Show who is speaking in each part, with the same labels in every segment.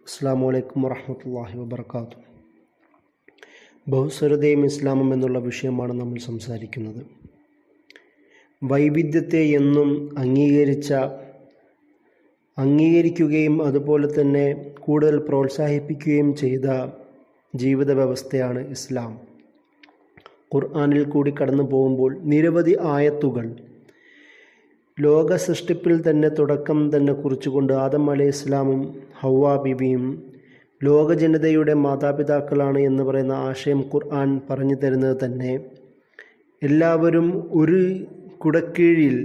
Speaker 1: അസ്സലാമു അലൈക്കും വറഹ്മത്തുള്ളാഹി വബറകാതുഹു. ബഹുസ്വരതയും ഇസ്ലാമും എന്നുള്ള വിഷയമാണ് നമ്മൾ സംസാരിക്കുന്നത്. വൈവിധ്യത്തെ എന്നും അംഗീകരിക്കുകയും അതുപോലെ തന്നെ കൂടുതൽ പ്രോത്സാഹിപ്പിക്കുകയും ചെയ്ത ജീവിത വ്യവസ്ഥയാണ് ഇസ്ലാം. ഖുർആനിൽ കൂടി കടന്നു പോകുമ്പോൾ നിരവധി ആയത്തുകൾ ലോക സൃഷ്ടിപ്പിൽ തന്നെ തുടക്കം തന്നെ കുറിച്ചുകൊണ്ട് ആദം അലൈഹി ഇസ്ലാമും ഹവ്വാ ബീവിയും ലോക ജനതയുടെ മാതാപിതാക്കളാണ് എന്ന് പറയുന്ന ആശയം ഖുർആൻ പറഞ്ഞു തരുന്നത് തന്നെ എല്ലാവരും ഒരു കുടക്കീഴിൽ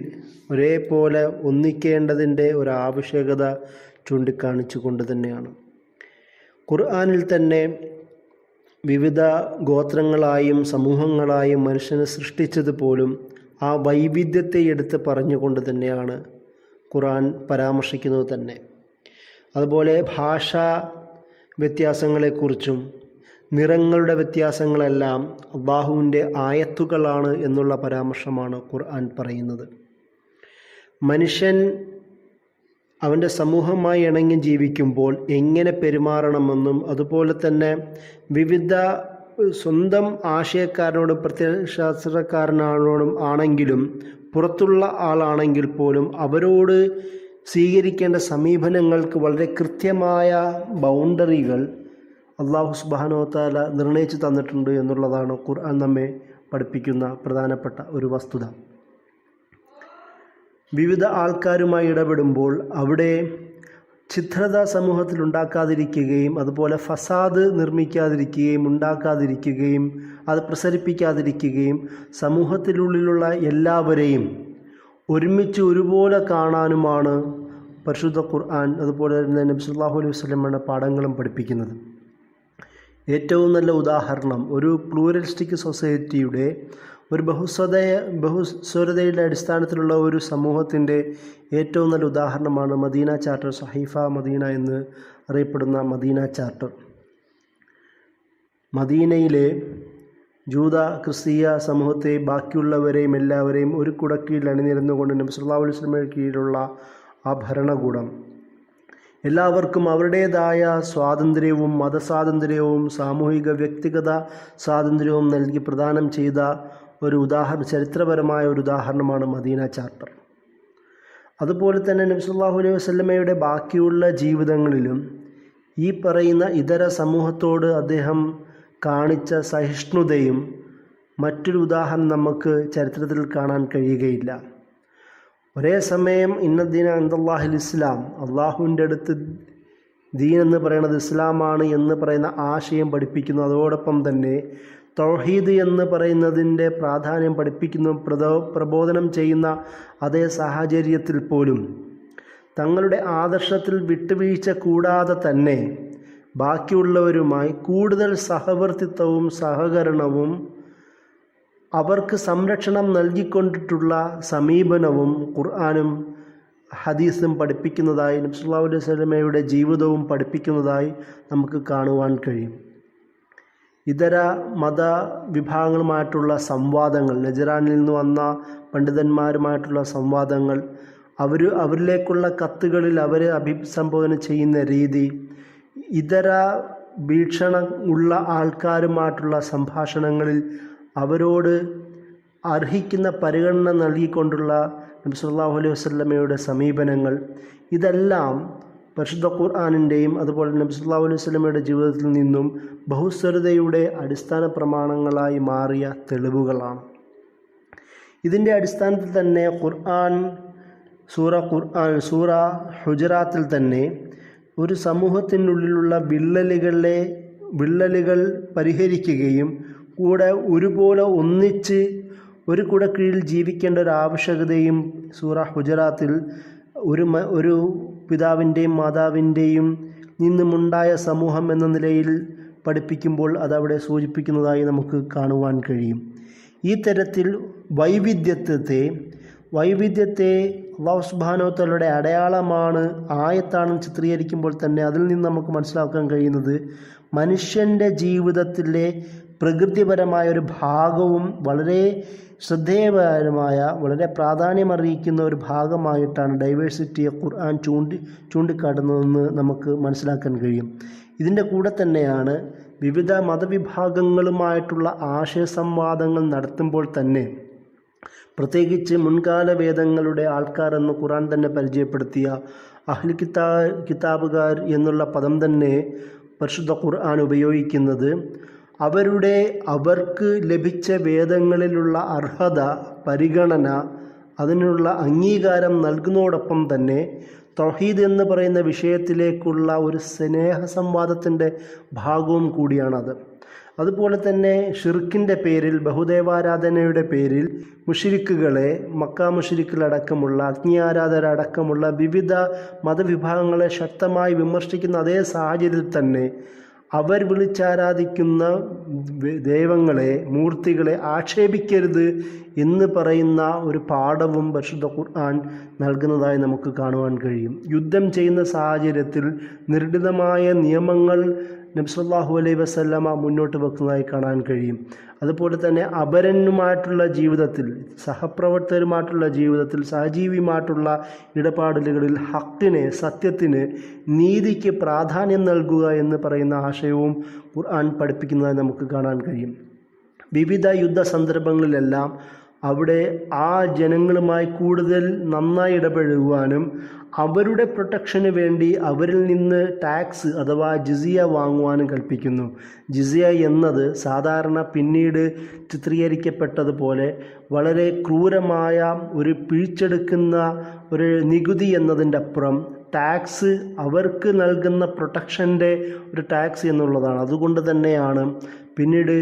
Speaker 1: ഒരേപോലെ ഒന്നിക്കേണ്ടതിൻ്റെ ഒരു ആവശ്യകത ചൂണ്ടിക്കാണിച്ചു കൊണ്ട് തന്നെയാണ്. ഖുർആനിൽ തന്നെ വിവിധ ഗോത്രങ്ങളായും സമൂഹങ്ങളായും മനുഷ്യനെ സൃഷ്ടിച്ചത് പോലും ആ വൈവിധ്യത്തെ എടുത്ത് പറഞ്ഞുകൊണ്ട് തന്നെയാണ് ഖുർആൻ പരാമർശിക്കുന്നത് തന്നെ. അതുപോലെ ഭാഷാ വ്യത്യാസങ്ങളെക്കുറിച്ചും നിറങ്ങളുടെ വ്യത്യാസങ്ങളെല്ലാം അല്ലാഹുവിൻ്റെ ആയത്തുകളാണ് എന്നുള്ള പരാമർശമാണ് ഖുർആൻ പറയുന്നത്. മനുഷ്യൻ അവൻ്റെ സമൂഹമായി ഇണങ്ങി ജീവിക്കുമ്പോൾ എങ്ങനെ പെരുമാറണമെന്നും അതുപോലെ തന്നെ വിവിധ സ്വന്തം ആശയക്കാരനോടും പ്രത്യയശാസ്ത്രക്കാരനോടും ആണെങ്കിലും പുറത്തുള്ള ആളാണെങ്കിൽ പോലും അവരോട് സ്വീകരിക്കേണ്ട സമീപനങ്ങൾക്ക് വളരെ കൃത്യമായ ബൗണ്ടറികൾ അല്ലാഹു സുബ്ഹാനഹു വ തആല നിർണയിച്ചു തന്നിട്ടുണ്ട് എന്നുള്ളതാണ് ഖുർആൻ നമ്മെ പഠിപ്പിക്കുന്ന പ്രധാനപ്പെട്ട ഒരു വസ്തുത. വിവിധ ആൾക്കാരുമായി ഇടപെടുമ്പോൾ അവിടെ ഛിദ്രത സമൂഹത്തിൽ ഉണ്ടാക്കാതിരിക്കുകയും അതുപോലെ ഫസാദ് നിർമ്മിക്കാതിരിക്കുകയും ഉണ്ടാക്കാതിരിക്കുകയും അത് പ്രസരിപ്പിക്കാതിരിക്കുകയും സമൂഹത്തിനുള്ളിലുള്ള എല്ലാവരെയും ഒരുമിച്ച് ഒരുപോലെ കാണാനുമാണ് പരിശുദ്ധ ഖുർആൻ അതുപോലെ തന്നെ നബി സല്ലല്ലാഹു അലൈഹി വസല്ലമയുടെ പാഠങ്ങളും പഠിപ്പിക്കുന്നത്. ഏറ്റവും നല്ല ഉദാഹരണം ഒരു പ്ലൂറലിസ്റ്റിക് സൊസൈറ്റിയുടെ ഒരു ബഹുസ്വരതയുടെ അടിസ്ഥാനത്തിലുള്ള ഒരു സമൂഹത്തിൻ്റെ ഏറ്റവും നല്ല ഉദാഹരണമാണ് മദീന ചാർട്ടർ, സഹീഫ മദീന എന്ന് അറിയപ്പെടുന്ന മദീന ചാർട്ടർ. മദീനയിലെ ജൂത ക്രിസ്തീയ സമൂഹത്തെ ബാക്കിയുള്ളവരെയും എല്ലാവരെയും ഒരു കുടക്കീഴിൽ അണിനിരന്നുകൊണ്ട് നബി സല്ലല്ലാഹു അലൈഹി വസല്ലമയുടെ കീഴിലുള്ള ആ ഭരണകൂടം എല്ലാവർക്കും അവരുടേതായ സ്വാതന്ത്ര്യവും മതസ്വാതന്ത്ര്യവും സാമൂഹിക വ്യക്തിഗത സ്വാതന്ത്ര്യവും നൽകി പ്രദാനം ചെയ്ത ഒരു ചരിത്രപരമായ ഒരു ഉദാഹരണമാണ് മദീന ചാർട്ടർ. അതുപോലെ തന്നെ നബി സല്ലല്ലാഹു അലൈഹി വസല്ലമയുടെ ബാക്കിയുള്ള ജീവിതങ്ങളിലും ഈ പറയുന്ന ഇതര സമൂഹത്തോട് അദ്ദേഹം കാണിച്ച സഹിഷ്ണുതയും മറ്റൊരു ഉദാഹരണം നമുക്ക് ചരിത്രത്തിൽ കാണാൻ കഴിയുകയില്ല. ഒരേ സമയം ഇന്ന ദീന ഇൻദല്ലാഹിൽ ഇസ്ലാം, അള്ളാഹുവിൻ്റെ അടുത്ത് ദീൻ എന്ന് പറയുന്നത് ഇസ്ലാമാണ് എന്ന് പറയുന്ന ആശയം പഠിപ്പിക്കുന്നു. അതോടൊപ്പം തന്നെ തൗഹീദ് എന്ന് പറയുന്നതിൻ്റെ പ്രാധാന്യം പഠിപ്പിക്കുന്നു, പ്രബോധനം ചെയ്യുന്ന അതേ സാഹചര്യത്തിൽ പോലും തങ്ങളുടെ ആദർശത്തിൽ വിട്ടുവീഴ്ച കൂടാതെ തന്നെ ബാക്കിയുള്ളവരുമായി കൂടുതൽ സഹവർത്തിത്വവും സഹകരണവും അവർക്ക് സംരക്ഷണം നൽകിക്കൊണ്ടിട്ടുള്ള സമീപനവും ഖുർആനും ഹദീസും പഠിപ്പിക്കുന്നതായി നബി സല്ലല്ലാഹു അലൈഹി വസല്ലമയുടെ ജീവിതവും പഠിപ്പിക്കുന്നതായി നമുക്ക് കാണുവാൻ കഴിയും. ഇതര മത വിഭാഗങ്ങളുമായിട്ടുള്ള സംവാദങ്ങൾ, നജറാനിൽ നിന്ന് വന്ന പണ്ഡിതന്മാരുമായിട്ടുള്ള സംവാദങ്ങൾ, അവരിലേക്കുള്ള കത്തുകളിൽ അവരെ അഭിസംബോധന ചെയ്യുന്ന രീതി, ഇതര വീക്ഷണം ഉള്ള ആൾക്കാരുമായിട്ടുള്ള സംഭാഷണങ്ങളിൽ അവരോട് അർഹിക്കുന്ന പരിഗണന നൽകിക്കൊണ്ടുള്ള നബി സല്ലല്ലാഹു അലൈഹി വസല്ലമയുടെ സമീപനങ്ങൾ, ഇതെല്ലാം പരിശുദ്ധ ഖുർആനിൻ്റെയും അതുപോലെ നബി സല്ലല്ലാഹു അലൈഹി വസല്ലമയുടെ ജീവിതത്തിൽ നിന്നും ബഹുസ്വരതയുടെ അടിസ്ഥാന പ്രമാണങ്ങളായി മാറിയ തെളിവുകളാണ്. ഇതിൻ്റെ അടിസ്ഥാനത്തിൽ തന്നെ സൂറ ഹുജറാത്തിൽ തന്നെ ഒരു സമൂഹത്തിനുള്ളിലുള്ള വിള്ളലുകൾ പരിഹരിക്കുകയും കൂടെ ഒരുപോലെ ഒന്നിച്ച് ഒരു കുടക്കീഴിൽ ജീവിക്കേണ്ട ഒരു ആവശ്യകതയും സൂറ ഹുജറാത്തിൽ ഒരു പിതാവിൻ്റെയും മാതാവിൻ്റെയും നിന്നുമുണ്ടായ സമൂഹം എന്ന നിലയിൽ പഠിപ്പിക്കുമ്പോൾ അതവിടെ സൂചിപ്പിക്കുന്നതായി നമുക്ക് കാണുവാൻ കഴിയും. ഈ തരത്തിൽ വൈവിധ്യത്തെ അല്ലാഹു സുബ്ഹാനഹു വ തആലയുടെ അടയാളമാണ്, ആയത്താണെന്ന് ചിത്രീകരിക്കുമ്പോൾ തന്നെ അതിൽ നിന്ന് നമുക്ക് മനസ്സിലാക്കാൻ കഴിയുന്നത് മനുഷ്യൻ്റെ ജീവിതത്തിലെ പ്രകൃതിപരമായ ഒരു ഭാഗവും വളരെ ശ്രദ്ധേയപരമായ വളരെ പ്രാധാന്യമറിയിക്കുന്ന ഒരു ഭാഗമായിട്ടാണ് ഡൈവേഴ്സിറ്റിയെ ഖുർആൻ ചൂണ്ടിക്കാട്ടുന്നതെന്ന് നമുക്ക് മനസ്സിലാക്കാൻ കഴിയും. ഇതിൻ്റെ കൂടെ തന്നെയാണ് വിവിധ മതവിഭാഗങ്ങളുമായിട്ടുള്ള ആശയസംവാദങ്ങൾ നടത്തുമ്പോൾ തന്നെ, പ്രത്യേകിച്ച് മുൻകാല വേദങ്ങളുടെ ആൾക്കാർ എന്ന് ഖുർആൻ തന്നെ പരിചയപ്പെടുത്തിയ അഹ്ലു കിതാബുകാർ എന്നുള്ള പദം തന്നെ പരിശുദ്ധ ഖുർആൻ ഉപയോഗിക്കുന്നത് അവർക്ക് ലഭിച്ച വേദങ്ങളിലുള്ള അർഹത, പരിഗണന, അതിനുള്ള അംഗീകാരം നൽകുന്നതോടൊപ്പം തന്നെ തൗഹീദ് എന്ന് പറയുന്ന വിഷയത്തിലേക്കുള്ള ഒരു സ്നേഹസംവാദത്തിൻ്റെ ഭാഗവും കൂടിയാണത്. അതുപോലെ തന്നെ ഷിർക്കിൻ്റെ പേരിൽ, ബഹുദേവാരാധനയുടെ പേരിൽ മുശ്രിക്കുകളെ, മക്ക മുശ്രിക്കുകളടക്കമുള്ള അഗ്നിയാരാധകരടക്കമുള്ള വിവിധ മതവിഭാഗങ്ങളെ ശക്തമായി വിമർശിക്കുന്ന അതേ സാഹചര്യത്തിൽ തന്നെ അവർ വിളിച്ചാരാധിക്കുന്ന ദൈവങ്ങളെ, മൂർത്തികളെ ആക്ഷേപിക്കരുത് എന്ന് പറയുന്ന ഒരു പാഠവും പരിശുദ്ധ ഖുർആൻ നൽകുന്നതായി നമുക്ക് കാണുവാൻ കഴിയും. യുദ്ധം ചെയ്യുന്ന സാഹചര്യത്തിൽ നിർണിതമായ നിയമങ്ങൾ നബി സല്ലല്ലാഹു അലൈഹി വസല്ലമ മുന്നോട്ട് വെക്കുന്നതായി കാണാൻ കഴിയും. അതുപോലെ തന്നെ അപരനുമായിട്ടുള്ള ജീവിതത്തിൽ, സഹപ്രവർത്തകരുമായിട്ടുള്ള ജീവിതത്തിൽ, സഹജീവിയുമായിട്ടുള്ള ഇടപാടലുകളിൽ ഹക്കിന്, സത്യത്തിന്, നീതിക്ക് പ്രാധാന്യം നൽകുക എന്ന് പറയുന്ന ആശയവും ഖുർആൻ പഠിപ്പിക്കുന്നതായി നമുക്ക് കാണാൻ കഴിയും. വിവിധ യുദ്ധ സന്ദർഭങ്ങളിലെല്ലാം അവിടെ ആ ജനങ്ങളുമായി കൂടുതൽ നന്നായി ഇടപഴകുവാനും അവരുടെ പ്രൊട്ടക്ഷന് വേണ്ടി അവരിൽ നിന്ന് ടാക്സ് അഥവാ ജിസിയ വാങ്ങുവാനും കൽപ്പിക്കുന്നു. ജിസിയ എന്നത് സാധാരണ പിന്നീട് ചിത്രീകരിക്കപ്പെട്ടതുപോലെ വളരെ ക്രൂരമായ ഒരു പിഴിച്ചെടുക്കുന്ന ഒരു നികുതി എന്നതിൻ്റെ അപ്പുറം ടാക്സ് അവർക്ക് നൽകുന്ന പ്രൊട്ടക്ഷൻ്റെ ഒരു ടാക്സ് എന്നുള്ളതാണ്. അതുകൊണ്ട് തന്നെയാണ് പിന്നീട്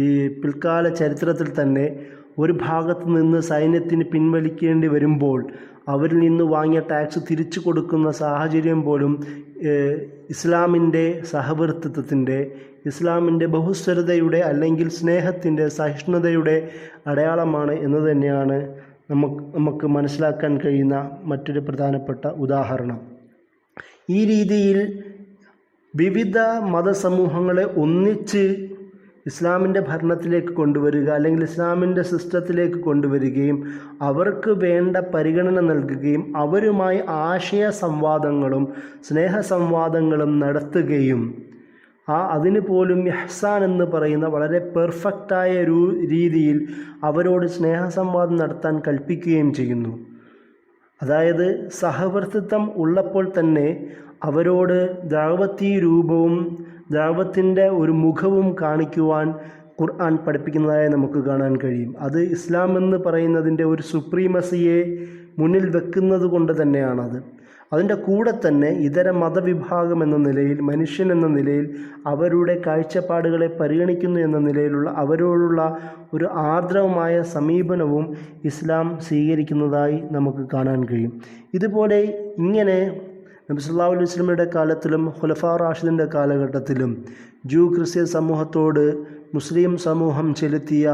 Speaker 1: ഈ പിൽക്കാല ചരിത്രത്തിൽ തന്നെ ഒരു ഭാഗത്ത് നിന്ന് സൈന്യത്തിന് പിൻവലിക്കേണ്ടി വരുമ്പോൾ അവരിൽ നിന്ന് വാങ്ങിയ ടാക്സ് തിരിച്ചു കൊടുക്കുന്ന സാഹചര്യം പോലും ഇസ്ലാമിൻ്റെ സഹവർത്തിത്വത്തിൻ്റെ, ഇസ്ലാമിൻ്റെ ബഹുസ്വരതയുടെ അല്ലെങ്കിൽ സ്നേഹത്തിൻ്റെ, സഹിഷ്ണുതയുടെ അടയാളമാണ് എന്ന് തന്നെയാണ് നമുക്ക് മനസ്സിലാക്കാൻ കഴിയുന്ന മറ്റൊരു പ്രധാനപ്പെട്ട ഉദാഹരണം. ഈ രീതിയിൽ വിവിധ മതസമൂഹങ്ങളെ ഒന്നിച്ച് ഇസ്ലാമിൻ്റെ ഭരണത്തിലേക്ക് കൊണ്ടുവരിക അല്ലെങ്കിൽ ഇസ്ലാമിൻ്റെ സിസ്റ്റത്തിലേക്ക് കൊണ്ടുവരികയും അവർക്ക് വേണ്ട പരിഗണന നൽകുകയും അവരുമായി ആശയ സംവാദങ്ങളും സ്നേഹസംവാദങ്ങളും നടത്തുകയും അതിന് പോലും ഇഹ്സാൻ എന്ന് പറയുന്ന വളരെ പെർഫെക്റ്റായ ഒരു രീതിയിൽ അവരോട് സ്നേഹസംവാദം നടത്താൻ കൽപ്പിക്കുകയും ചെയ്യുന്നു. അതായത് സഹവർത്തിത്വം ഉള്ളപ്പോൾ തന്നെ അവരോട് ദഅവത്തി രൂപവും ദഅവത്തിൻ്റെ ഒരു മുഖവും കാണിക്കുവാൻ ഖുർആൻ പഠിപ്പിക്കുന്നതായി നമുക്ക് കാണാൻ കഴിയും. അത് ഇസ്ലാം എന്ന് പറയുന്നതിൻ്റെ ഒരു സുപ്രീമസിയെ മുന്നിൽ വെക്കുന്നത് കൊണ്ട് തന്നെയാണത്. അതിൻ്റെ കൂടെ തന്നെ ഇതര മതവിഭാഗം എന്ന നിലയിൽ, മനുഷ്യൻ എന്ന നിലയിൽ അവരുടെ കാഴ്ചപ്പാടുകളെ പരിഗണിക്കുന്നു എന്ന നിലയിലുള്ള അവരോടുള്ള ഒരു ആർദ്രവമായ സമീപനവും ഇസ്ലാം സ്വീകരിക്കുന്നതായി നമുക്ക് കാണാൻ കഴിയും. ഇതുപോലെ ഇങ്ങനെ നബി സല്ലല്ലാഹു അലൈഹി വസല്ലമയുടെ കാലത്തിലും ഖുലഫാ റാഷിദിൻ്റെ കാലഘട്ടത്തിലും ക്രിസ്ത്യൻ സമൂഹത്തോട് മുസ്ലിം സമൂഹം ചെലുത്തിയ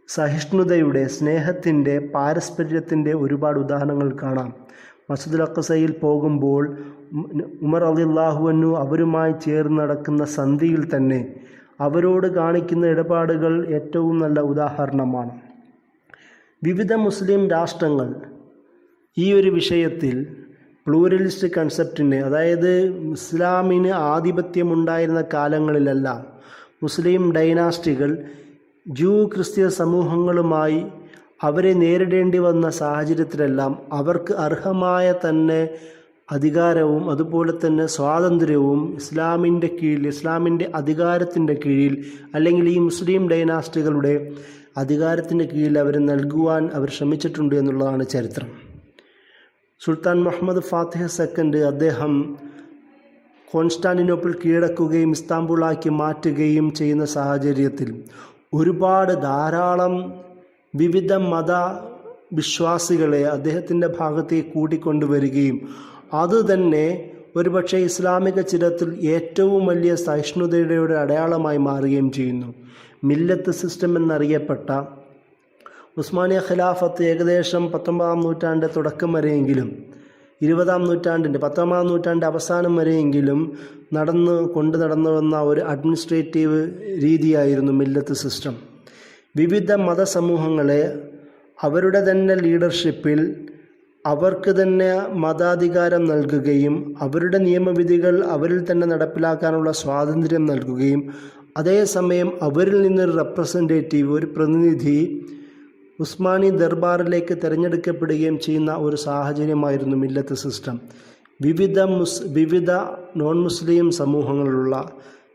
Speaker 1: സഹിഷ്ണുതയുടെ, സ്നേഹത്തിൻ്റെ, പാരസ്പര്യത്തിൻ്റെ ഒരുപാട് ഉദാഹരണങ്ങൾ കാണാം. മസ്ജിദുൽ അഖ്സയിൽ പോകുമ്പോൾ ഉമർ റളിയല്ലാഹു അൻഹു അവരുമായി ചേർന്ന് നടക്കുന്ന സന്ധിയിൽ തന്നെ അവരോട് കാണിക്കുന്ന ഇടപാടുകൾ ഏറ്റവും നല്ല ഉദാഹരണമാണ്. വിവിധ മുസ്ലിം രാഷ്ട്രങ്ങൾ ഈ ഒരു വിഷയത്തിൽ പ്ലൂറലിസ്റ്റ് കൺസെപ്റ്റിന്, അതായത് ഇസ്ലാമിന് ആധിപത്യമുണ്ടായിരുന്ന കാലങ്ങളിലെല്ലാം മുസ്ലിം ഡൈനാസ്റ്റികൾ ക്രിസ്ത്യൻ സമൂഹങ്ങളുമായി അവരെ നേരിടേണ്ടി വന്ന സാഹചര്യത്തിലെല്ലാം അവർക്ക് അർഹമായ തന്നെ അധികാരവും അതുപോലെ തന്നെ സ്വാതന്ത്ര്യവും ഇസ്ലാമിൻ്റെ കീഴിൽ, ഇസ്ലാമിൻ്റെ അധികാരത്തിൻ്റെ കീഴിൽ അല്ലെങ്കിൽ ഈ മുസ്ലിം ഡൈനാസ്റ്റികളുടെ അധികാരത്തിൻ്റെ കീഴിൽ അവർ നൽകുവാൻ അവർ ശ്രമിച്ചിട്ടുണ്ട് എന്നുള്ളതാണ് ചരിത്രം. സുൽത്താൻ മുഹമ്മദ് ഫാത്തിഹ് സെക്കൻഡ് അദ്ദേഹം കോൺസ്റ്റാന്റിനോപ്പിൾ കീഴടക്കുകയും ഇസ്താംബുളാക്കി മാറ്റുകയും ചെയ്യുന്ന സാഹചര്യത്തിൽ ധാരാളം വിവിധ മത വിശ്വാസികളെ അദ്ദേഹത്തിൻ്റെ ഭാഗത്തേക്ക് കൂട്ടിക്കൊണ്ടുവരികയും അതുതന്നെ ഒരുപക്ഷെ ഇസ്ലാമിക ചരിത്രത്തിൽ ഏറ്റവും വലിയ സഹിഷ്ണുതയുടെ അടയാളമായി മാറുകയും ചെയ്യുന്നു. മില്ലത്ത് സിസ്റ്റം എന്നറിയപ്പെട്ട ഉസ്മാനിയ ഖിലാഫത്ത് ഏകദേശം 19-ാം നൂറ്റാണ്ട് തുടക്കം വരെയെങ്കിലും പത്തൊമ്പതാം നൂറ്റാണ്ടിൻ്റെ അവസാനം വരെയെങ്കിലും നടന്നു വന്ന ഒരു അഡ്മിനിസ്ട്രേറ്റീവ് രീതിയായിരുന്നു മില്ലത്ത് സിസ്റ്റം. വിവിധ മതസമൂഹങ്ങളെ അവരുടെ തന്നെ ലീഡർഷിപ്പിൽ അവർക്ക് തന്നെ മതാധികാരം നൽകുകയും അവരുടെ നിയമവിധികൾ അവരിൽ തന്നെ നടപ്പിലാക്കാനുള്ള സ്വാതന്ത്ര്യം നൽകുകയും അതേസമയം അവരിൽ നിന്നൊരു റെപ്രസെൻറ്റേറ്റീവ്, ഒരു പ്രതിനിധി ഉസ്മാനി ദർബാറിലേക്ക് തിരഞ്ഞെടുക്കപ്പെടുകയും ചെയ്യുന്ന ഒരു സാഹചര്യമായിരുന്നു മില്ലത്ത് സിസ്റ്റം. വിവിധ നോൺ മുസ്ലിം സമൂഹങ്ങളുള്ള,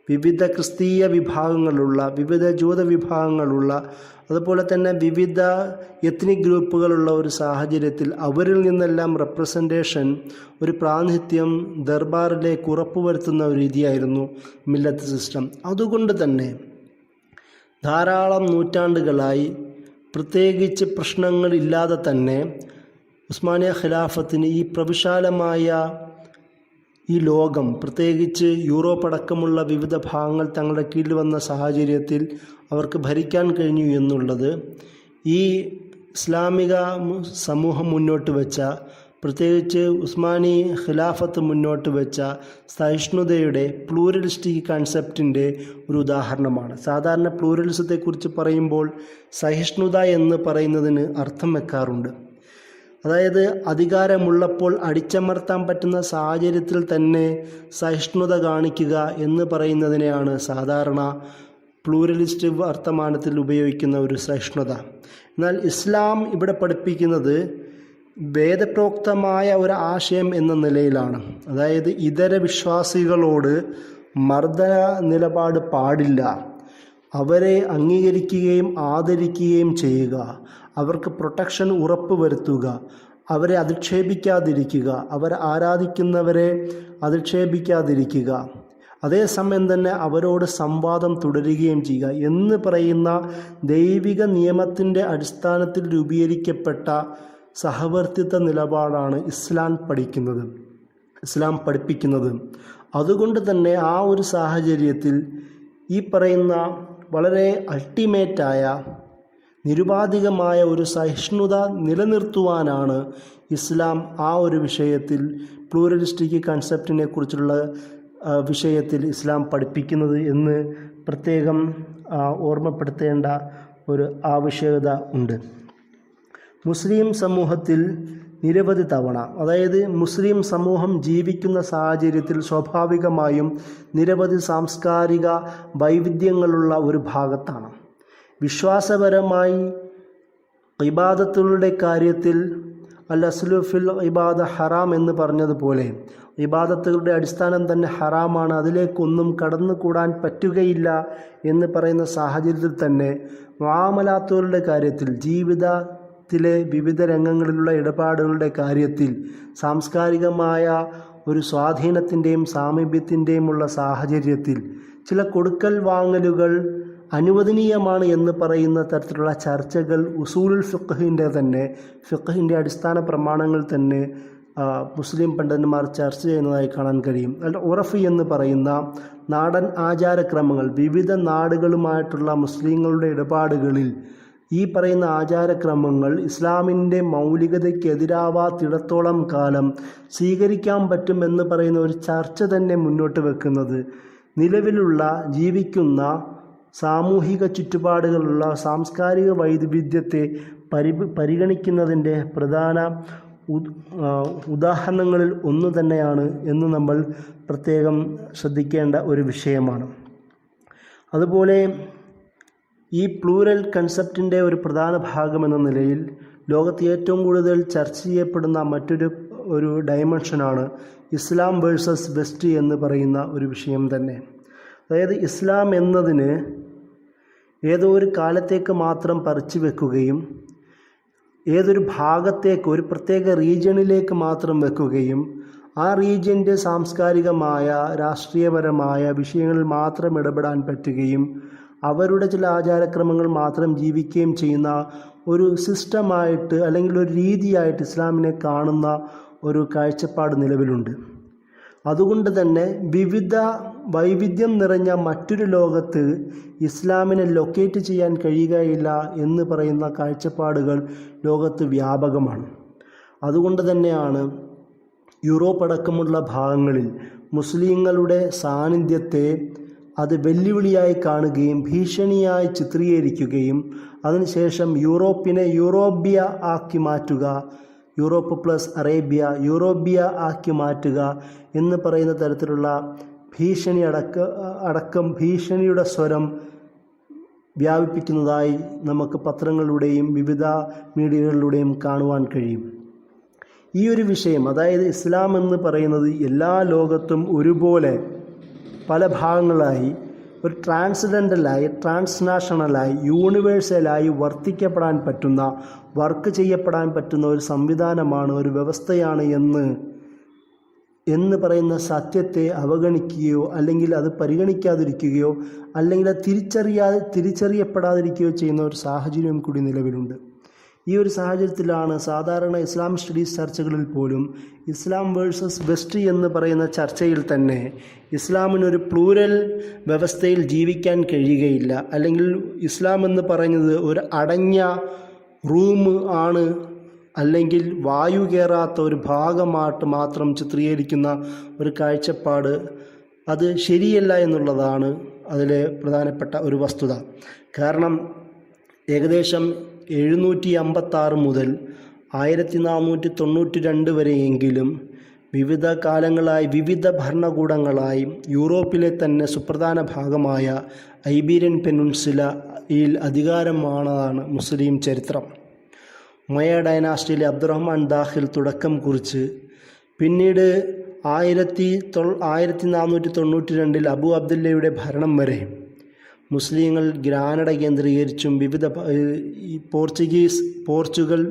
Speaker 1: വിവിധ ക്രിസ്തീയ വിഭാഗങ്ങളുള്ള, വിവിധ ജൂത വിഭാഗങ്ങളുള്ള, അതുപോലെ തന്നെ വിവിധ എത്നിക് ഗ്രൂപ്പുകളുള്ള ഒരു സാഹചര്യത്തിൽ അവരിൽ നിന്നെല്ലാം റെപ്രസെൻറ്റേഷൻ, ഒരു പ്രാതിനിധ്യം ദർബാറിലേക്ക് ഉറപ്പുവരുത്തുന്ന ഒരു രീതിയായിരുന്നു മില്ലത്ത് സിസ്റ്റം. അതുകൊണ്ട് തന്നെ ധാരാളം നൂറ്റാണ്ടുകളായി പ്രത്യേകിച്ച് പ്രശ്നങ്ങളില്ലാതെ തന്നെ ഉസ്മാനിയ ഖിലാഫത്തിന് ഈ പ്രവിശാലമായ ഈ ലോകം, പ്രത്യേകിച്ച് യൂറോപ്പ് അടക്കമുള്ള വിവിധ ഭാഗങ്ങൾ തങ്ങളുടെ കീഴിൽ വന്ന സാഹചര്യത്തിൽ അവർക്ക് ഭരിക്കാൻ കഴിഞ്ഞു എന്നുള്ളത് ഈ ഇസ്ലാമിക സമൂഹം മുന്നോട്ട് വെച്ച, പ്രത്യേകിച്ച് ഉസ്മാനി ഖിലാഫത്ത് മുന്നോട്ട് വെച്ച സഹിഷ്ണുതയുടെ, പ്ലൂറലിസ്റ്റിക് കൺസെപ്റ്റിൻ്റെ ഒരു ഉദാഹരണമാണ്. സാധാരണ പ്ലൂറലിസത്തെക്കുറിച്ച് പറയുമ്പോൾ സഹിഷ്ണുത എന്ന് പറയുന്നതിന് അർത്ഥം വെക്കാറുണ്ട്. അതായത് അധികാരമുള്ളപ്പോൾ അടിച്ചമർത്താൻ പറ്റുന്ന സാഹചര്യത്തിൽ തന്നെ സഹിഷ്ണുത കാണിക്കുക എന്ന് പറയുന്നതിനെയാണ് സാധാരണ പ്ലൂറലിസ്റ്റ് വർത്തമാനത്തിൽ ഉപയോഗിക്കുന്ന ഒരു സഹിഷ്ണുത. എന്നാൽ ഇസ്ലാം ഇവിടെ പഠിപ്പിക്കുന്നത് വേദപ്രോക്തമായ ഒരു ആശയം എന്ന നിലയിലാണ്. അതായത് ഇതര വിശ്വാസികളോട് മർദ്ദന നിലപാട് പാടില്ല, അവരെ അംഗീകരിക്കുകയും ആദരിക്കുകയും ചെയ്യുക, അവർക്ക് പ്രൊട്ടക്ഷൻ ഉറപ്പുവരുത്തുക, അവരെ അധിക്ഷേപിക്കാതിരിക്കുക, അവർ ആരാധിക്കുന്നവരെ അധിക്ഷേപിക്കാതിരിക്കുക, അതേസമയം തന്നെ അവരോട് സംവാദം തുടരുകയും ചെയ്യുക എന്ന് പറയുന്ന ദൈവിക നിയമത്തിൻ്റെ അടിസ്ഥാനത്തിൽ രൂപീകരിക്കപ്പെട്ട സഹവർത്തിത്വ നിലപാടാണ് ഇസ്ലാം പഠിപ്പിക്കുന്നത്. അതുകൊണ്ട് തന്നെ ആ ഒരു സാഹചര്യത്തിൽ ഈ പറയുന്ന വളരെ അൾട്ടിമേറ്റായ, നിരുപാധികമായ ഒരു സഹിഷ്ണുത നിലനിർത്തുവാനാണ് ഇസ്ലാം ആ ഒരു വിഷയത്തിൽ, പ്ലൂറലിസ്റ്റിക് കൺസെപ്റ്റിനെ കുറിച്ചുള്ള വിഷയത്തിൽ ഇസ്ലാം പഠിപ്പിക്കുന്നത് എന്ന് പ്രത്യേകം ഓർമ്മപ്പെടുത്തേണ്ട ഒരു ആവശ്യകത ഉണ്ട്. മുസ്ലിം സമൂഹത്തിൽ നിരവധി തവണ, അതായത് മുസ്ലിം സമൂഹം ജീവിക്കുന്ന സാഹചര്യത്തിൽ സ്വാഭാവികമായും നിരവധി സാംസ്കാരിക വൈവിധ്യങ്ങളുള്ള ഒരു ഭാഗത്താണ്. വിശ്വാസപരമായി ഇബാദത്തുകളുടെ കാര്യത്തിൽ അൽ അസ്ലു ഫിൽ ഇബാദ ഹറാം എന്ന് പറഞ്ഞതുപോലെ ഇബാദത്തുകളുടെ അടിസ്ഥാനം തന്നെ ഹറാമാണ്, അതിലേക്കൊന്നും കടന്നുകൂടാൻ പറ്റുകയില്ല എന്ന് പറയുന്ന സാഹചര്യത്തിൽ തന്നെ മുആമലാത്തുകളുടെ കാര്യത്തിൽ, ജീവിതത്തിലെ വിവിധ രംഗങ്ങളിലുള്ള ഇടപാടുകളുടെ കാര്യത്തിൽ സാംസ്കാരികമായ ഒരു സ്വാധീനത്തിൻ്റെയും സാമീപ്യത്തിൻ്റെയുമുള്ള സാഹചര്യത്തിൽ ചില കൊടുക്കൽ വാങ്ങലുകൾ അനുവദനീയമാണ് എന്ന് പറയുന്ന തരത്തിലുള്ള ചർച്ചകൾ ഉസൂലുൽ ഫിഖ്ഹിൻ്റെ അടിസ്ഥാന പ്രമാണങ്ങൾ തന്നെ മുസ്ലിം പണ്ഡിതന്മാർ ചർച്ച ചെയ്യുന്നതായി കാണാൻ കഴിയും. ഉറഫ് എന്ന് പറയുന്ന നാടൻ ആചാരക്രമങ്ങൾ, വിവിധ നാടുകളുമായിട്ടുള്ള മുസ്ലിങ്ങളുടെ ഇടപാടുകളിൽ ഈ പറയുന്ന ആചാരക്രമങ്ങൾ ഇസ്ലാമിൻ്റെ മൗലികതയ്ക്കെതിരാവാത്തിടത്തോളം കാലം സ്വീകരിക്കാൻ പറ്റുമെന്ന് പറയുന്ന ഒരു ചർച്ച തന്നെ മുന്നോട്ട് വെക്കുന്നത് നിലവിലുള്ള ജീവിക്കുന്ന സാമൂഹിക ചുറ്റുപാടുകളുള്ള സാംസ്കാരിക വൈവിധ്യത്തെ പരിഗണിക്കുന്നതിൻ്റെ പ്രധാന ഉദാഹരണങ്ങളിൽ ഒന്ന് തന്നെയാണ് എന്ന് നമ്മൾ പ്രത്യേകം ശ്രദ്ധിക്കേണ്ട ഒരു വിഷയമാണ്. അതുപോലെ ഈ പ്ലൂറൽ കൺസെപ്റ്റിൻ്റെ ഒരു പ്രധാന ഭാഗമെന്ന നിലയിൽ ലോകത്ത് ഏറ്റവും കൂടുതൽ ചർച്ച ചെയ്യപ്പെടുന്ന മറ്റൊരു ഡയമെൻഷനാണ് ഇസ്ലാം വേഴ്സസ് വെസ്റ്റ് എന്ന് പറയുന്ന ഒരു വിഷയം തന്നെ. അതായത് ഇസ്ലാം എന്നതിന് ഏതോ ഒരു കാലത്തേക്ക് മാത്രം പറിച്ചു വെക്കുകയും ഏതൊരു ഭാഗത്തേക്ക്, ഒരു പ്രത്യേക റീജിയണിലേക്ക് മാത്രം വെക്കുകയും ആ റീജിയൻ്റെ സാംസ്കാരികമായ രാഷ്ട്രീയപരമായ വിഷയങ്ങളിൽ മാത്രം ഇടപെടാൻ പറ്റുകയും അവരുടെ ചില ആചാരക്രമങ്ങൾ മാത്രം ജീവിക്കുകയും ചെയ്യുന്ന ഒരു സിസ്റ്റമായിട്ട് അല്ലെങ്കിൽ ഒരു രീതിയായിട്ട് ഇസ്ലാമിനെ കാണുന്ന ഒരു കാഴ്ചപ്പാട് നിലവിലുണ്ട്. അതുകൊണ്ട് തന്നെ വൈവിധ്യം നിറഞ്ഞ മറ്റൊരു ലോകത്ത് ഇസ്ലാമിനെ ലൊക്കേറ്റ് ചെയ്യാൻ കഴിയുകയില്ല എന്ന് പറയുന്ന കാഴ്ചപ്പാടുകൾ ലോകത്ത് വ്യാപകമാണ്. അതുകൊണ്ട് തന്നെയാണ് യൂറോപ്പ് അടക്കമുള്ള ഭാഗങ്ങളിൽ മുസ്ലിങ്ങളുടെ സാന്നിധ്യത്തെ അത് വെല്ലുവിളിയായി കാണുകയും ഭീഷണിയായി ചിത്രീകരിക്കുകയും അതിനുശേഷം യൂറോപ്പിനെ യൂറോപ്യ ആക്കി മാറ്റുക, യൂറോപ്പ് പ്ലസ് അറേബ്യ യൂറോപ്യ ആക്കി മാറ്റുക എന്ന് പറയുന്ന തരത്തിലുള്ള ഭീഷണിയുടെ സ്വരം വ്യാപിപ്പിക്കുന്നതായി നമുക്ക് പത്രങ്ങളിലൂടെയും വിവിധ മീഡിയകളിലൂടെയും കാണുവാൻ കഴിയും. ഈ ഒരു വിഷയം, അതായത് ഇസ്ലാം എന്ന് പറയുന്നത് എല്ലാ ലോകത്തും ഒരുപോലെ പല ഭാഗങ്ങളായി ഒരു ട്രാൻസ്ഡെൻ്റലായി, ട്രാൻസ്നാഷണലായി, യൂണിവേഴ്സലായി വർക്ക് ചെയ്യപ്പെടാൻ പറ്റുന്ന ഒരു സംവിധാനമാണ്, ഒരു വ്യവസ്ഥയാണ് എന്ന് പറയുന്ന സത്യത്തെ അവഗണിക്കുകയോ അല്ലെങ്കിൽ അത് പരിഗണിക്കാതിരിക്കുകയോ അല്ലെങ്കിൽ അത് തിരിച്ചറിയപ്പെടാതിരിക്കുകയോ ചെയ്യുന്ന ഒരു സാഹചര്യം കൂടി നിലവിലുണ്ട്. ഈ ഒരു സാഹചര്യത്തിലാണ് സാധാരണ ഇസ്ലാം സ്റ്റഡീസ് ചർച്ചകളിൽ പോലും ഇസ്ലാം വേഴ്സസ് വെസ്റ്റ് എന്ന് പറയുന്ന ചർച്ചയിൽ തന്നെ ഇസ്ലാമിനൊരു പ്ലൂരൽ വ്യവസ്ഥയിൽ ജീവിക്കാൻ കഴിയുകയില്ല, അല്ലെങ്കിൽ ഇസ്ലാം എന്ന് പറയുന്നത് ഒരു അടഞ്ഞ റൂം ആണ്, അല്ലെങ്കിൽ വായു കയറാത്ത ഒരു ഭാഗമായിട്ട് മാത്രം ചിത്രീകരിക്കുന്ന ഒരു കാഴ്ചപ്പാട് അത് ശരിയല്ല എന്നുള്ളതാണ് അതിലെ പ്രധാനപ്പെട്ട ഒരു വസ്തുത. കാരണം ഏകദേശം 756 മുതൽ 1492 വരെയെങ്കിലും വിവിധ കാലങ്ങളായി വിവിധ ഭരണകൂടങ്ങളായി യൂറോപ്പിലെ തന്നെ സുപ്രധാന ഭാഗമായ ഐബീരിയൻ പെനിൻസുലയിൽ അധികാരമാണതാണ് മുസ്ലിം ചരിത്രം. മയ ഡൈനാസ്റ്റിയിലെ അബ്ദുറഹ്മാൻ ദാഖിൽ തുടക്കം കുറിച്ച് പിന്നീട് 1492 അബു അബ്ദുല്ലയുടെ ഭരണം വരെ മുസ്ലിങ്ങൾ ഗ്രാനഡ കേന്ദ്രീകരിച്ചും പോർച്ചുഗൽ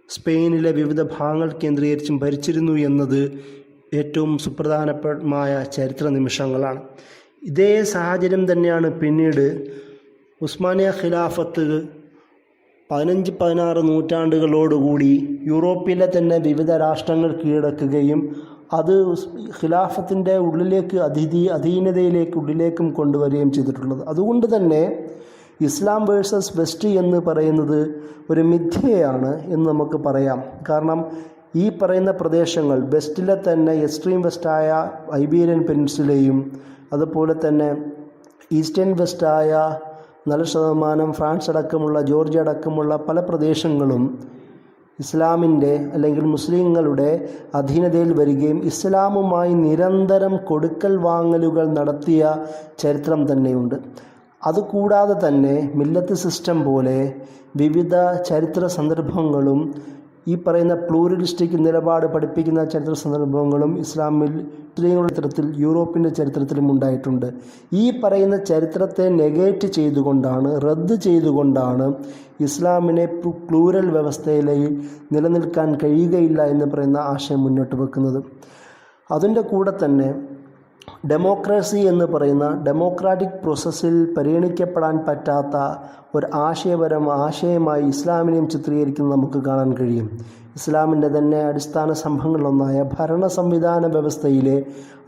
Speaker 1: സ്പെയിനിലെ വിവിധ ഭാഗങ്ങൾ കേന്ദ്രീകരിച്ചും ഭരിച്ചിരുന്നു എന്നത് ഏറ്റവും സുപ്രധാനമായ ചരിത്ര നിമിഷങ്ങളാണ്. ഇതേ സാഹചര്യം തന്നെയാണ് പിന്നീട് ഉസ്മാനിയ ഖിലാഫത്ത് 15-16 നൂറ്റാണ്ടുകളോടുകൂടി യൂറോപ്പിലെ തന്നെ വിവിധ രാഷ്ട്രങ്ങൾ കീഴടക്കുകയും അത് ഖിലാഫത്തിൻ്റെ ഉള്ളിലേക്കും കൊണ്ടുവരികയും ചെയ്തിട്ടുള്ളത്. അതുകൊണ്ട് തന്നെ ഇസ്ലാം വേഴ്സസ് വെസ്റ്റ് എന്ന് പറയുന്നത് ഒരു മിഥ്യയാണ് എന്ന് നമുക്ക് പറയാം. കാരണം ഈ പറയുന്ന പ്രദേശങ്ങൾ വെസ്റ്റിലെ തന്നെ എക്സ്ട്രീം വെസ്റ്റായ ഐബീരിയൻ പെനിൻസുലയും അതുപോലെ തന്നെ ഈസ്റ്റേൺ വെസ്റ്റായ 4% ഫ്രാൻസ് അടക്കമുള്ള ജോർജിയ അടക്കമുള്ള പല പ്രദേശങ്ങളും ഇസ്ലാമിൻ്റെ അല്ലെങ്കിൽ മുസ്ലിങ്ങളുടെ അധീനതയിൽ വരികയും ഇസ്ലാമുമായി നിരന്തരം കൊടുക്കൽ വാങ്ങലുകൾ നടത്തിയ ചരിത്രം തന്നെയുണ്ട്. അതുകൂടാതെ തന്നെ മില്ലത്ത് സിസ്റ്റം പോലെ വിവിധ ചരിത്ര സന്ദർഭങ്ങളും ഈ പറയുന്ന പ്ലൂറലിസ്റ്റിക് നിലപാട് പഠിപ്പിക്കുന്ന ചരിത്ര സന്ദർഭങ്ങളും മുസ്ലിങ്ങളുടെ ചരിത്രത്തിൽ യൂറോപ്പിൻ്റെ ചരിത്രത്തിലും ഉണ്ടായിട്ടുണ്ട്. ഈ പറയുന്ന ചരിത്രത്തെ നെഗേറ്റ് ചെയ്തുകൊണ്ടാണ്, റദ്ദ് ചെയ്തുകൊണ്ടാണ് ഇസ്ലാമിനെ പ്ലൂരൽ വ്യവസ്ഥയിൽ നിലനിൽക്കാൻ കഴിയുകയില്ല എന്ന് പറയുന്ന ആശയം മുന്നോട്ട് വെക്കുന്നത്. അതിൻ്റെ കൂടെ തന്നെ ഡെമോക്രസി എന്ന് പറയുന്ന ഡെമോക്രാറ്റിക് പ്രോസസ്സിൽ പരിഗണിക്കപ്പെടാൻ പറ്റാത്ത ഒരു ആശയമായി ഇസ്ലാമിനെയും ചിത്രീകരിക്കുന്നത് നമുക്ക് കാണാൻ കഴിയും. ഇസ്ലാമിൻ്റെ തന്നെ അടിസ്ഥാന സംഭവങ്ങളിലൊന്നായ ഭരണ സംവിധാന വ്യവസ്ഥയിലെ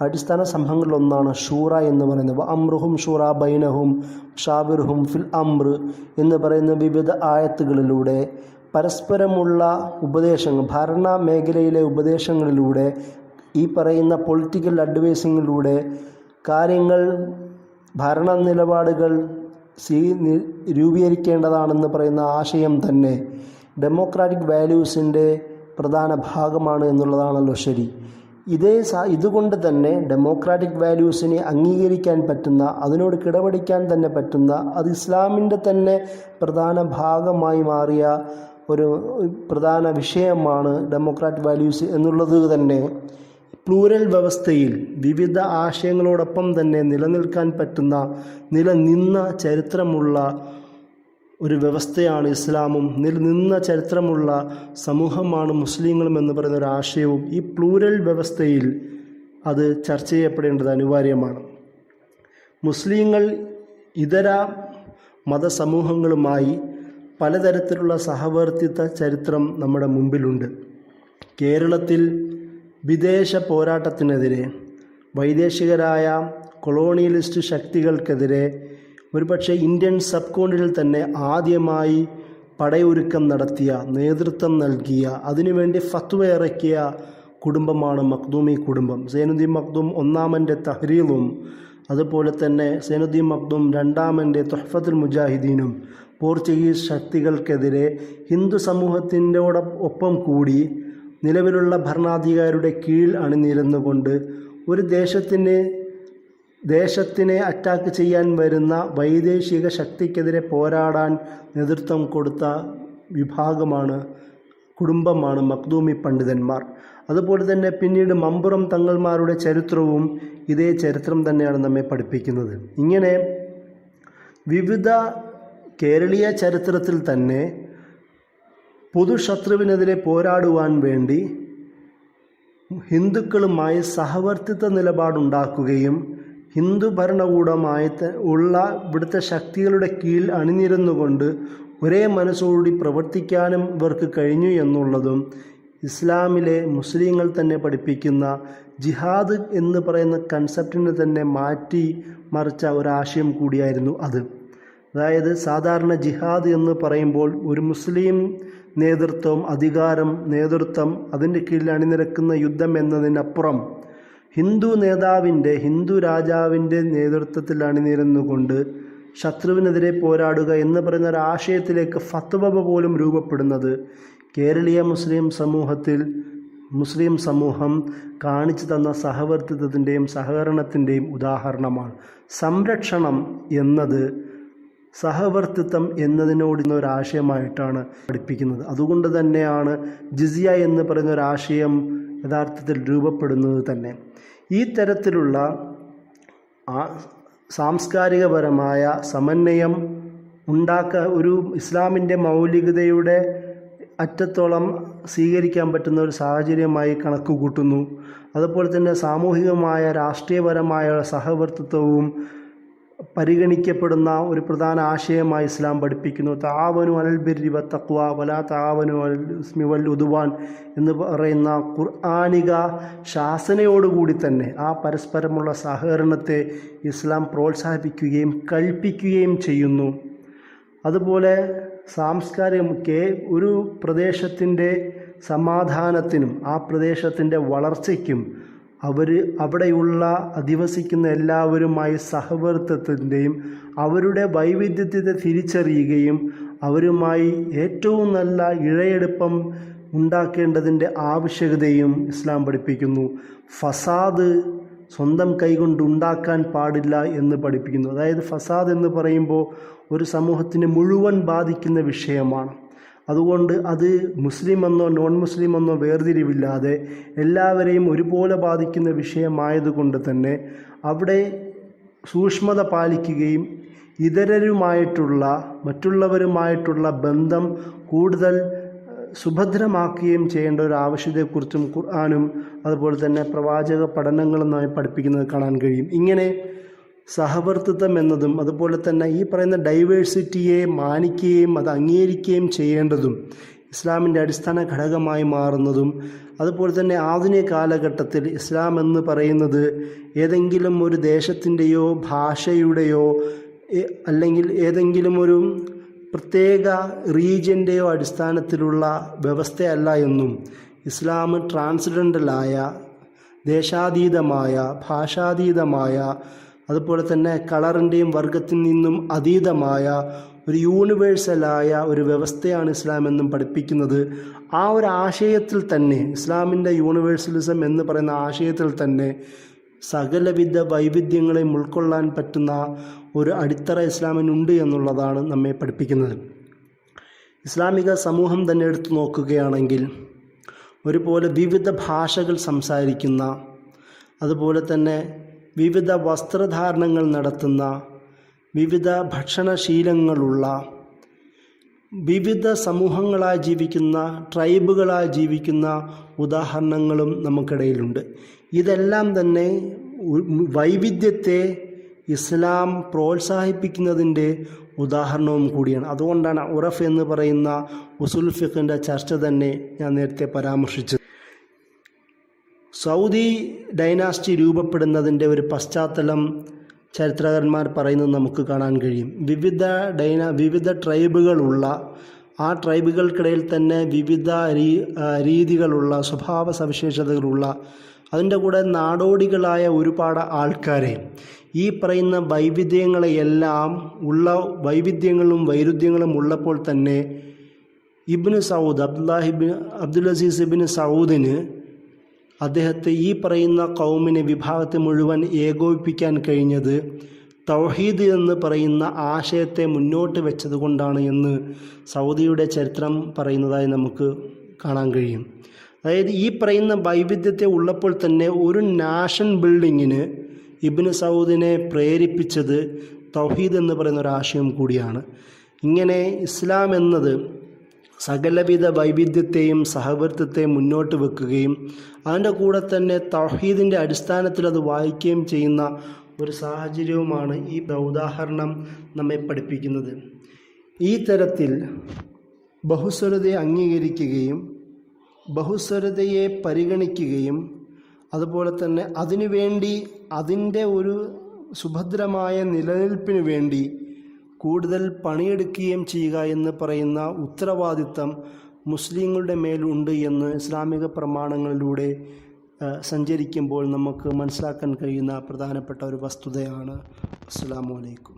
Speaker 1: അടിസ്ഥാന സംഭവങ്ങളിലൊന്നാണ് ഷൂറ എന്ന് പറയുന്നത്. അമ്രുഹും ഷൂറ ബൈനഹും ഷാബിർഹും ഫിൽ അമ്ര എന്ന് പറയുന്ന വിവിധ ആയത്തുകളിലൂടെ പരസ്പരമുള്ള ഉപദേശങ്ങൾ, ഭരണ മേഖലയിലെ ഉപദേശങ്ങളിലൂടെ ഈ പറയുന്ന പൊളിറ്റിക്കൽ അഡ്വൈസിങ്ങിലൂടെ കാര്യങ്ങൾ, ഭരണ നിലപാടുകൾ രൂപീകരിക്കേണ്ടതാണെന്ന് പറയുന്ന ആശയം തന്നെ ഡെമോക്രാറ്റിക് വാല്യൂസിൻ്റെ പ്രധാന ഭാഗമാണ് എന്നുള്ളതാണല്ലോ ശരി. ഇതുകൊണ്ട് തന്നെ ഡെമോക്രാറ്റിക് വാല്യൂസിനെ അംഗീകരിക്കാൻ പറ്റുന്ന, അതിനോട് കിടപിടിക്കാൻ തന്നെ പറ്റുന്ന, അത് ഇസ്ലാമിൻ്റെ തന്നെ പ്രധാന ഭാഗമായി മാറിയ ഒരു പ്രധാന വിഷയമാണ് ഡെമോക്രാറ്റിക് വാല്യൂസ് എന്നുള്ളത് തന്നെ പ്ലൂരൽ വ്യവസ്ഥയിൽ വിവിധ ആശയങ്ങളോടൊപ്പം തന്നെ നിലനിന്ന ചരിത്രമുള്ള ഒരു വ്യവസ്ഥയാണ് ഇസ്ലാമും, നിലനിന്ന ചരിത്രമുള്ള സമൂഹമാണ് മുസ്ലിങ്ങളും എന്ന് പറയുന്ന ഒരു ആശയവും ഈ പ്ലൂരൽ വ്യവസ്ഥയിൽ അത് ചർച്ച ചെയ്യപ്പെടേണ്ടത് അനിവാര്യമാണ്. മുസ്ലിങ്ങൾ ഇതര മതസമൂഹങ്ങളുമായി പലതരത്തിലുള്ള സഹവർത്തിത്വ ചരിത്രം നമ്മുടെ മുമ്പിലുണ്ട്. കേരളത്തിൽ വിദേശ പോരാട്ടത്തിനെതിരെ, വൈദേശികരായ കൊളോണിയലിസ്റ്റ് ശക്തികൾക്കെതിരെ ഒരുപക്ഷെ ഇന്ത്യൻ സബ് കോണ്ടിനെൻ്റിൽ തന്നെ ആദ്യമായി പടയൊരുക്കം നടത്തിയ, നേതൃത്വം നൽകിയ, അതിനുവേണ്ടി ഫത്വ ഇറക്കിയ കുടുംബമാണ് മഖ്ദൂമി കുടുംബം. സൈനുദ്ദീൻ മഖ്ദൂം ഒന്നാമൻ്റെ തഹ്രീറും അതുപോലെ തന്നെ സൈനുദ്ദീൻ മഖ്ദൂം രണ്ടാമൻ്റെ തുഹ്ഫത്തുൽ മുജാഹിദീനും പോർച്ചുഗീസ് ശക്തികൾക്കെതിരെ ഹിന്ദു സമൂഹത്തിനോടൊപ്പം കൂടി നിലവിലുള്ള ഭരണാധികാരിയുടെ കീഴിൽ അണിനിരന്നുകൊണ്ട് ഒരു ദേശത്തിനെ അറ്റാക്ക് ചെയ്യാൻ വരുന്ന വൈദേശിക ശക്തിക്കെതിരെ പോരാടാൻ നേതൃത്വം കൊടുത്ത കുടുംബമാണ് മഖ്ദൂമി പണ്ഡിതന്മാർ. അതുപോലെ തന്നെ പിന്നീട് മമ്പുറം തങ്ങൾമാരുടെ ചരിത്രവും ഇതേ ചരിത്രം തന്നെയാണ് നമ്മെ പഠിപ്പിക്കുന്നത്. ഇങ്ങനെ വിവിധ കേരളീയ ചരിത്രത്തിൽ തന്നെ പൊതുശത്രുവിനെതിരെ പോരാടുവാൻ വേണ്ടി ഹിന്ദുക്കളുമായി സഹവർത്തിത്വ നിലപാടുണ്ടാക്കുകയും ഹിന്ദു ഭരണകൂടമായി ഉള്ള ഇവിടുത്തെ ശക്തികളുടെ കീഴിൽ അണിനിരന്നുകൊണ്ട് ഒരേ മനസ്സോടുകൂടി പ്രവർത്തിക്കാനും ഇവർക്ക് കഴിഞ്ഞു എന്നുള്ളതും ഇസ്ലാമിലെ മുസ്ലിങ്ങൾ തന്നെ പഠിപ്പിക്കുന്ന ജിഹാദ് എന്ന് പറയുന്ന കൺസെപ്റ്റിനെ തന്നെ മാറ്റി മറിച്ച ഒരാശയം കൂടിയായിരുന്നു അത്. അതായത് സാധാരണ ജിഹാദ് എന്ന് പറയുമ്പോൾ ഒരു മുസ്ലിം നേതൃത്വം, നേതൃത്വം അതിൻ്റെ കീഴിൽ അണിനിരക്കുന്ന യുദ്ധം എന്നതിനപ്പുറം ഹിന്ദു രാജാവിൻ്റെ നേതൃത്വത്തിൽ അണിനിരന്നുകൊണ്ട് ശത്രുവിനെതിരെ പോരാടുക എന്ന് പറയുന്ന ഒരു ആശയത്തിലേക്ക് ഫത്വ പോലും രൂപപ്പെടുന്നത് കേരളീയ മുസ്ലിം സമൂഹം കാണിച്ചു തന്ന സഹവർത്തിത്വത്തിൻ്റെയും സഹകരണത്തിൻ്റെയും ഉദാഹരണമാണ്. സംരക്ഷണം എന്നത് സഹവർത്തിത്വം എന്നതിനോട് ഒരാശയമായിട്ടാണ് പഠിപ്പിക്കുന്നത്. അതുകൊണ്ട് തന്നെയാണ് ജിസിയ എന്ന് പറയുന്ന ഒരാശയം യഥാർത്ഥത്തിൽ രൂപപ്പെടുന്നത് തന്നെ. ഈ തരത്തിലുള്ള സാംസ്കാരികപരമായ സമന്വയം ഒരു ഇസ്ലാമിൻ്റെ മൗലികതയുടെ അറ്റത്തോളം സ്വീകരിക്കാൻ പറ്റുന്ന ഒരു സാഹചര്യമായി കണക്ക് കൂട്ടുന്നു. അതുപോലെ തന്നെ സാമൂഹികമായ രാഷ്ട്രീയപരമായ സഹവർത്തിത്വവും പരിഗണിക്കപ്പെടുന്ന ഒരു പ്രധാന ആശയമായി ഇസ്ലാം പഠിപ്പിക്കുന്നു. തആവനു അലൽ ബിർരി വത്തഖ്വ വലാ തആവനു അലൽ ഇസ്മി വൽ ഉദ്വാൻ എന്ന് പറയുന്ന ഖുർആനിക ശാസനയോടുകൂടി തന്നെ ആ പരസ്പരമുള്ള സഹകരണത്തെ ഇസ്ലാം പ്രോത്സാഹിപ്പിക്കുകയും കൽപ്പിക്കുകയും ചെയ്യുന്നു. അതുപോലെ ഒരു പ്രദേശത്തിൻ്റെ സമാധാനത്തിനും ആ പ്രദേശത്തിൻ്റെ വളർച്ചയ്ക്കും അവിടെയുള്ള അധിവസിക്കുന്ന എല്ലാവരുമായി സഹവർത്തിത്വത്തിൻ്റെയും അവരുടെ വൈവിധ്യത്തെ തിരിച്ചറിയുകയും അവരുമായി ഏറ്റവും നല്ല ഇഴയെടുപ്പം ഉണ്ടാക്കേണ്ടതിൻ്റെ ആവശ്യകതയും ഇസ്ലാം പഠിപ്പിക്കുന്നു. ഫസാദ് സ്വന്തം കൈകൊണ്ട് ഉണ്ടാക്കാൻ പാടില്ല എന്ന് പഠിപ്പിക്കുന്നു. അതായത് ഫസാദ് എന്ന് പറയുമ്പോൾ ഒരു സമൂഹത്തിനെ മുഴുവൻ ബാധിക്കുന്ന വിഷയമാണ്. അതുകൊണ്ട് അത് മുസ്ലിമെന്നോ നോൺ മുസ്ലിമെന്നോ വേർതിരിവില്ലാതെ എല്ലാവരെയും ഒരുപോലെ ബാധിക്കുന്ന വിഷയമായതുകൊണ്ട് തന്നെ അവിടെ സൂക്ഷ്മത പാലിക്കുകയും മറ്റുള്ളവരുമായിട്ടുള്ള ബന്ധം കൂടുതൽ സുഭദ്രമാക്കുകയും ചെയ്യേണ്ട ഒരു ആവശ്യത്തെക്കുറിച്ചും ഖുർആനും അതുപോലെ തന്നെ പ്രവാചക പഠനങ്ങളും നമ്മെ പഠിപ്പിക്കുന്നത് കാണാൻ കഴിയും. ഇങ്ങനെ സഹവർത്തിത്വം എന്നതും അതുപോലെ തന്നെ ഈ പറയുന്ന ഡൈവേഴ്സിറ്റിയെ മാനിക്കുകയും അത് അംഗീകരിക്കുകയും ചെയ്യേണ്ടതും ഇസ്ലാമിൻ്റെ അടിസ്ഥാന ഘടകമായി മാറുന്നതും അതുപോലെ തന്നെ ആധുനിക കാലഘട്ടത്തിൽ ഇസ്ലാം എന്ന് പറയുന്നത് ഏതെങ്കിലും ഒരു ദേശത്തിൻ്റെയോ ഭാഷയുടെയോ അല്ലെങ്കിൽ ഏതെങ്കിലും ഒരു പ്രത്യേക റീജിയൻ്റെയോ അടിസ്ഥാനത്തിലുള്ള വ്യവസ്ഥയല്ല എന്നും ഇസ്ലാം ട്രാൻസ്ജെൻഡറലായ ദേശാതീതമായ ഭാഷാതീതമായ അതുപോലെ തന്നെ കളറിൻ്റെയും വർഗത്തിൽ നിന്നും അതീതമായ ഒരു യൂണിവേഴ്സലായ ഒരു വ്യവസ്ഥയാണ് ഇസ്ലാം എന്നും പഠിപ്പിക്കുന്നത്. ആ ഒരു ആശയത്തിൽ തന്നെ ഇസ്ലാമിൻ്റെ യൂണിവേഴ്സലിസം എന്ന് പറയുന്ന ആശയത്തിൽ തന്നെ സകലവിധ വൈവിധ്യങ്ങളെയും ഉൾക്കൊള്ളാൻ പറ്റുന്ന ഒരു അടിത്തറ ഇസ്ലാമിനുണ്ട് എന്നുള്ളതാണ് നമ്മെ പഠിപ്പിക്കുന്നത്. ഇസ്ലാമിക സമൂഹം തന്നെ എടുത്തു നോക്കുകയാണെങ്കിൽ ഒരുപോലെ വിവിധ ഭാഷകൾ സംസാരിക്കുന്ന അതുപോലെ തന്നെ വിവിധ വസ്ത്രധാരണങ്ങൾ നടത്തുന്ന വിവിധ ഭക്ഷണശീലങ്ങളുള്ള വിവിധ സമൂഹങ്ങളായി ജീവിക്കുന്ന ട്രൈബുകളായി ജീവിക്കുന്ന ഉദാഹരണങ്ങളും നമുക്കിടയിലുണ്ട്. ഇതെല്ലാം തന്നെ വൈവിധ്യത്തെ ഇസ്ലാം പ്രോത്സാഹിപ്പിക്കുന്നതിൻ്റെ ഉദാഹരണവും കൂടിയാണ്. അതുകൊണ്ടാണ് ഉറഫ് എന്ന് പറയുന്ന ഉസൂൽ ഫിഖിൻ്റെ ചർച്ച തന്നെ ഞാൻ നേരത്തെ പരാമർശിച്ചത്. സൗദി ഡൈനാസ്റ്റി രൂപപ്പെടുന്നതിൻ്റെ ഒരു പശ്ചാത്തലം ചരിത്രകാരന്മാർ പറയുന്നത് നമുക്ക് കാണാൻ കഴിയും. വിവിധ ട്രൈബുകളുള്ള ആ ട്രൈബുകൾക്കിടയിൽ തന്നെ വിവിധ രീതികളുള്ള സ്വഭാവ സവിശേഷതകളുള്ള അതിൻ്റെ കൂടെ നാടോടികളായ ഒരുപാട് ആൾക്കാരെ ഈ പറയുന്ന വൈവിധ്യങ്ങളെയെല്ലാം ഉള്ള വൈവിധ്യങ്ങളും വൈരുദ്ധ്യങ്ങളും ഉള്ളപ്പോൾ തന്നെ ഇബ്നു സൗദ് അബ്ദുൽ അസീസ് ഇബ്നു സൗദിന് അദ്ദേഹത്തെ ഈ പറയുന്ന കൗമിനെ വിഭാഗത്തെ മുഴുവൻ ഏകോപിപ്പിക്കാൻ കഴിഞ്ഞത് തൗഹീദ് എന്ന് പറയുന്ന ആശയത്തെ മുന്നോട്ട് വെച്ചതുകൊണ്ടാണ് എന്ന് സൗദിയുടെ ചരിത്രം പറയുന്നതായി നമുക്ക് കാണാൻ കഴിയും. അതായത് ഈ പറയുന്ന വൈവിധ്യത്തെ ഉള്ളപ്പോൾ തന്നെ ഒരു നാഷൻ ബിൽഡിങ്ങിന് ഇബ്നു സൗദിനെ പ്രേരിപ്പിച്ചത് തൗഹീദ് എന്ന് പറയുന്ന ഒരു ആശയം കൂടിയാണ്. ഇങ്ങനെ ഇസ്ലാം എന്നത് സകലവിധ വൈവിധ്യത്തെയും സഹവർത്തിത്തെയും മുന്നോട്ട് വെക്കുകയും അതിൻ്റെ കൂടെ തന്നെ തൗഹീദിൻ്റെ അടിസ്ഥാനത്തിൽ അത് വായിക്കുകയും ചെയ്യുന്ന ഒരു സാഹചര്യവുമാണ് ഈ ഉദാഹരണം നമ്മെ പഠിപ്പിക്കുന്നത്. ഈ തരത്തിൽ ബഹുസ്വരതയെ അംഗീകരിക്കുകയും ബഹുസ്വരതയെ പരിഗണിക്കുകയും അതുപോലെ തന്നെ അതിനുവേണ്ടി അതിൻ്റെ ഒരു സുഭദ്രമായ നിലനിൽപ്പിന് വേണ്ടി കൂടുതൽ പണിയെടുക്കുകയും ചെയ്യുക എന്ന് പറയുന്ന ഉത്തരവാദിത്തം മുസ്ലിങ്ങളുടെ മേലുണ്ട് എന്ന് ഇസ്ലാമിക പ്രമാണങ്ങളിലൂടെ സഞ്ചരിക്കുമ്പോൾ നമുക്ക് മനസ്സിലാക്കാൻ കഴിയുന്ന പ്രധാനപ്പെട്ട ഒരു വസ്തുതയാണ്. അസ്സലാമു അലൈക്കും.